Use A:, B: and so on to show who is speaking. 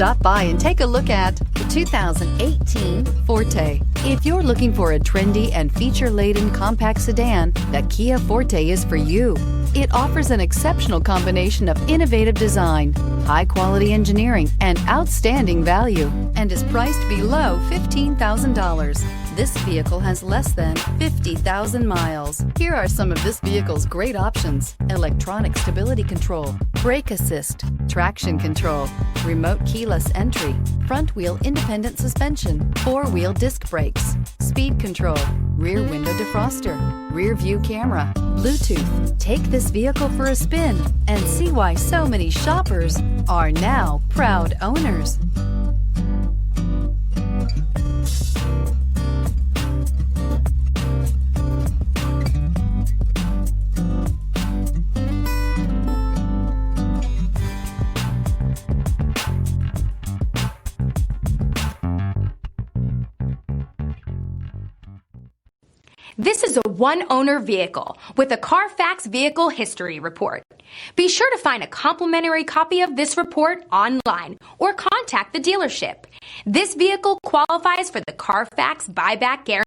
A: Stop by and take a look at the 2018 Forte. If you're looking for a trendy and feature-laden compact sedan, the Kia Forte is for you. It offers an exceptional combination of innovative design, high-quality engineering, and outstanding value, and is priced below $15,000. This vehicle has less than 50,000 miles. Here are some of this vehicle's great options: electronic stability control, brake assist, traction control, remote keyless entry, front wheel independent suspension, four-wheel disc brakes, speed control, rear window defroster, rear view camera, Bluetooth. Take this vehicle for a spin and see why so many shoppers are now proud owners.
B: This is a one-owner vehicle with a CARFAX Vehicle History Report. Be sure to find a complimentary copy of this report online or contact the dealership. This vehicle qualifies for the CARFAX Buyback Guarantee.